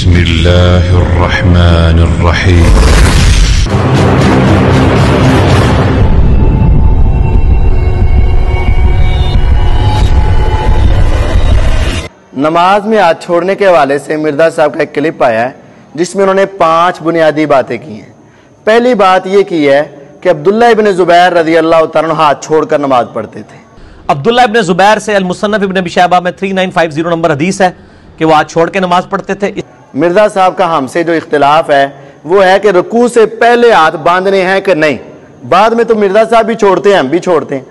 بسم اللہ الرحمن الرحیم۔ نماز میں ہاتھ چھوڑنے کے حوالے سے مرزا صاحب کا ایک کلپ آیا ہے جس میں انہوں نے 5 بنیادی باتیں کی ہیں۔ پہلی بات یہ کی ہے کہ عبداللہ ابن زبیر رضی اللہ تعالیٰ عنہ ہاتھ چھوڑ کر نماز پڑھتے تھے۔ عبداللہ ابن زبیر سے المصنف ابن ابی شیبہ میں 3950 نمبر حدیث ہے کہ وہ ہاتھ چھوڑ کے نماز پڑھتے تھے۔ مرزا صاحب کا ہم سے جو اختلاف ہے وہ ہے کہ رکوع سے پہلے ہاتھ باندھنے ہیں کہ نہیں۔ بعد میں تو مرزا صاحب بھی چھوڑتے ہیں، ہم بھی چھوڑتے ہیں۔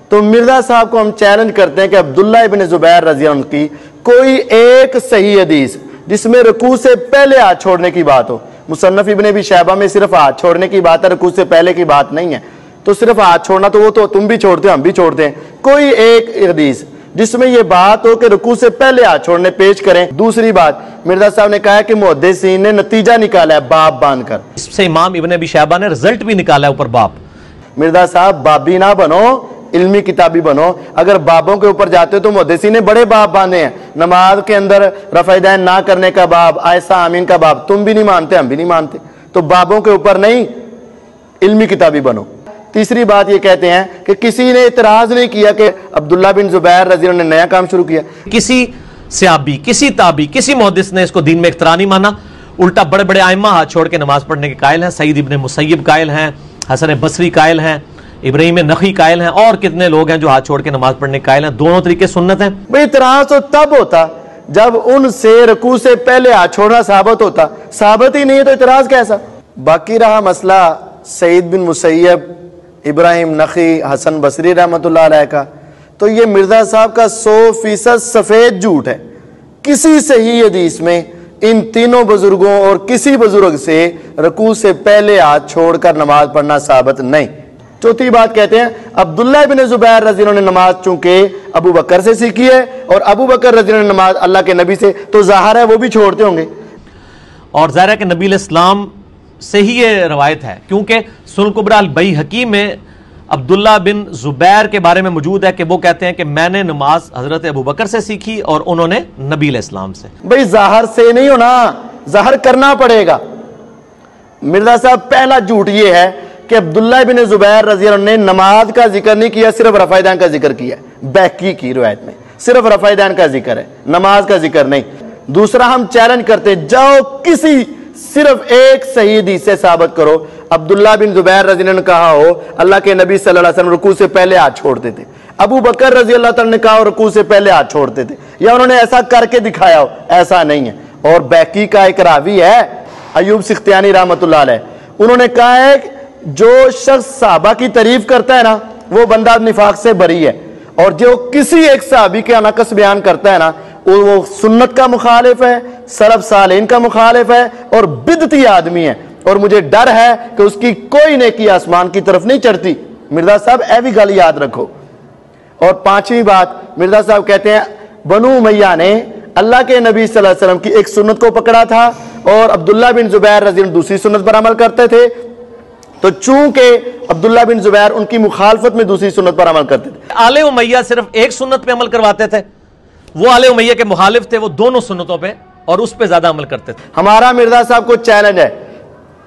تو مرزا صاحب کو ہم چیلنج کرتے ہیں کہ عبداللہ ابن زبیر رضی اللہ عنہ کی کوئی ایک صحیح حدیث جس میں رکوع سے پہلے ہاتھ چھوڑنے کی بات ہو۔ مصنف ابن ابی شیبہ میں صرف ہاتھ چھوڑنے کی بات ہے، رکوع سے پہلے کی بات نہیں ہے۔ تو صرف ہاتھ چھوڑنا تو وہ تو تم بھی چھوڑتے ہو، ہم بھی چھوڑتے ہیں۔ کوئی ایک حدیث جس میں یہ بات ہو کہ رکوع سے پہلے ہاتھ چھوڑنے پیش کریں۔ دوسری بات مرزا صاحب نے کہا ہے کہ محدثین نے نتیجہ نکالا ہے باب باندھ کر، اس سے امام ابن ابی شیبہ نے رزلٹ بھی نکالا ہے اوپر باب۔ مرزا صاحب بابی نہ بنو، علمی کتابی بنو۔ اگر بابوں کے اوپر جاتے تو محدثین نے بڑے باب باندھے ہیں۔ نماز کے اندر رفع دین نہ کرنے کا باب، آیسہ آمین کا باب، تم بھی نہیں مانتے، ہم بھی نہیں مانتے۔ تو بابوں کے اوپر نہیں، علمی کتابی بنو۔ تیسری بات یہ کہتے ہیں کہ کسی نے اعتراض نہیں کیا کہ عبداللہ بن زبیر رضی اللہ عنہ نے نیا کام شروع کیا۔ کسی صحابی، کسی تابعی، کسی محدث نے اس کو دین میں اختراع نہیں مانا، الٹا بڑے بڑے ائمہ ہاتھ چھوڑ کے نماز پڑھنے کے قائل ہیں۔ سعید ابن مسیب قائل ہیں، حسن بصری قائل ہیں، ابراہیم نخعی قائل ہیں، اور کتنے لوگ ہیں جو ہاتھ چھوڑ کے نماز پڑھنے کے قائل ہیں۔ دونوں طریقے سنت ہیں۔ بھئی اعتراض تو تب ہوتا جب ان سے رکوع سے پہلے ہاتھ چھوڑنا ثابت ہوتا، ثابت ہی نہیں ہے تو اعتراض کیسا؟ باقی رہا مسئلہ سعید بن مسیب، ابراہیم نخعی، حسن بصری رحمۃ اللہ علیہ کا، تو یہ مرزا صاحب کا 100% سفید جھوٹ ہے۔ کسی صحیح حدیث میں ان تینوں بزرگوں اور کسی بزرگ سے رکوع سے پہلے ہاتھ چھوڑ کر نماز پڑھنا ثابت نہیں۔ چوتھی بات کہتے ہیں عبداللہ ابن زبیر رضی اللہ عنہ نے نماز چونکہ ابو بکر سے سیکھی ہے اور ابو بکر رضی اللہ عنہ نے نماز اللہ کے نبی سے، تو ظاہر ہے وہ بھی چھوڑتے ہوں گے۔ اور ظاہر ہے کہ نبی علیہ السلام سے ہی یہ روایت ہے، کیونکہ سنن کبریٰ البیہقی میں عبداللہ بن زبیر کے بارے میں موجود ہے کہ وہ کہتے ہیں کہ میں نے نماز حضرت ابو بکر سے سیکھی اور انہوں نے نبی علیہ السلام سے۔ بھئی ظاہر سے نہیں ہونا، ظاہر کرنا پڑے گا۔ مرزا صاحب پہلا جھوٹ یہ ہے کہ عبداللہ بن زبیر رضی اللہ عنہ نے نماز کا ذکر نہیں کیا، صرف رفع دین کا ذکر کیا ہے۔ بیہقی کی روایت میں صرف رفع دین کا ذکر ہے، نماز کا ذکر نہیں۔ دوسرا ہم چیلنج کرتے جاؤ کسی صرف ایک صحیح حدیث سے ثابت کرو عبداللہ بن زبیر رضی اللہ عنہ نے کہا ہو اللہ کے نبی صلی اللہ علیہ وسلم رکوع سے پہلے ہاتھ چھوڑتے تھے، ابو بکر رضی اللہ تعالیٰ نے کہا ہو رکوع سے پہلے ہاتھ چھوڑتے تھے، یا انہوں نے ایسا کر کے دکھایا ہو، ایسا نہیں ہے۔ اور بیہقی کا ایک راوی ہے ایوب سختیانی رحمۃ اللہ علیہ، انہوں نے کہا ہے جو شخص صحابہ کی تعریف کرتا ہے نا وہ بندہ نفاق سے بری ہے، اور جو کسی ایک صحابی کے نقص بیان کرتا ہے نا وہ سنت کا مخالف ہے، سلف صالحین کا مخالف ہے اور بدعتی آدمی ہے، اور مجھے ڈر ہے کہ اس کی کوئی نیکی آسمان کی طرف نہیں چڑھتی۔ مرزا صاحب اے بھی گل یاد رکھو۔ اور پانچویں بات مرزا صاحب کہتے ہیں بنو امیہ نے اللہ کے نبی صلی اللہ علیہ وسلم کی ایک سنت کو پکڑا تھا اور عبداللہ بن زبیر رضی اللہ عنہ دوسری سنت پر عمل کرتے تھے، تو چونکہ عبداللہ بن زبیر ان کی مخالفت میں دوسری سنت پر عمل کرتے تھے۔ آل امیہ صرف ایک سنت پہ عمل کرواتے تھے، وہ آل امیہ کے مخالف تھے، وہ دونوں سنتوں پہ اور اس پہ زیادہ عمل کرتے تھے۔ ہمارا مرزا صاحب کو چیلنج ہے،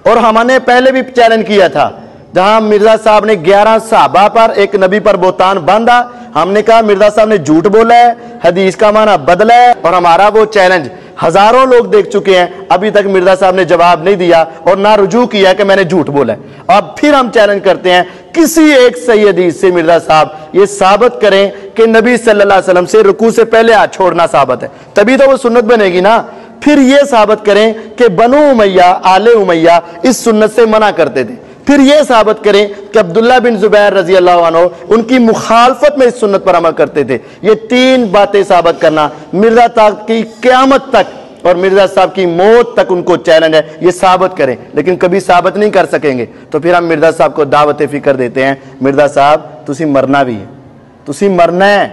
اور ہم نے پہلے بھی چیلنج کیا تھا جہاں مرزا صاحب نے 11 صحابہ پر ایک نبی پر بہتان باندھا، ہم نے کہا مرزا صاحب نے جھوٹ بولا ہے، حدیث کا معنی بدلا ہے، اور ہمارا وہ چیلنج ہزاروں لوگ دیکھ چکے ہیں، ابھی تک مرزا صاحب نے جواب نہیں دیا اور نہ رجوع کیا کہ میں نے جھوٹ بولا ہے۔ اب پھر ہم چیلنج کرتے ہیں کسی ایک صحیح حدیث سے مرزا صاحب یہ ثابت کریں کہ نبی صلی اللہ علیہ وسلم سے رکوع سے پہلے ہاتھ چھوڑنا ثابت ہے، تبھی تو وہ سنت بنے گی نا۔ پھر یہ ثابت کریں کہ بنو امیہ، آل امیہ اس سنت سے منع کرتے تھے، پھر یہ ثابت کریں کہ عبداللہ بن زبیر رضی اللہ عنہ ان کی مخالفت میں اس سنت پر عمل کرتے تھے۔ یہ 3 باتیں ثابت کرنا مرزا صاحب کی قیامت تک اور مرزا صاحب کی موت تک ان کو چیلنج ہے، یہ ثابت کریں، لیکن کبھی ثابت نہیں کر سکیں گے۔ تو پھر ہم مرزا صاحب کو دعوت فکر دیتے ہیں، مرزا صاحب تسی مرنا بھی ہے، تسی مرنا ہے،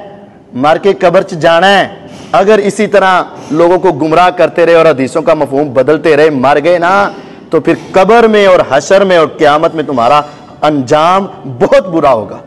مر کے قبر چ جانا ہے۔ اگر اسی طرح لوگوں کو گمراہ کرتے رہے اور حدیثوں کا مفہوم بدلتے رہے، مر گئے نا، تو پھر قبر میں اور حشر میں اور قیامت میں تمہارا انجام بہت برا ہوگا۔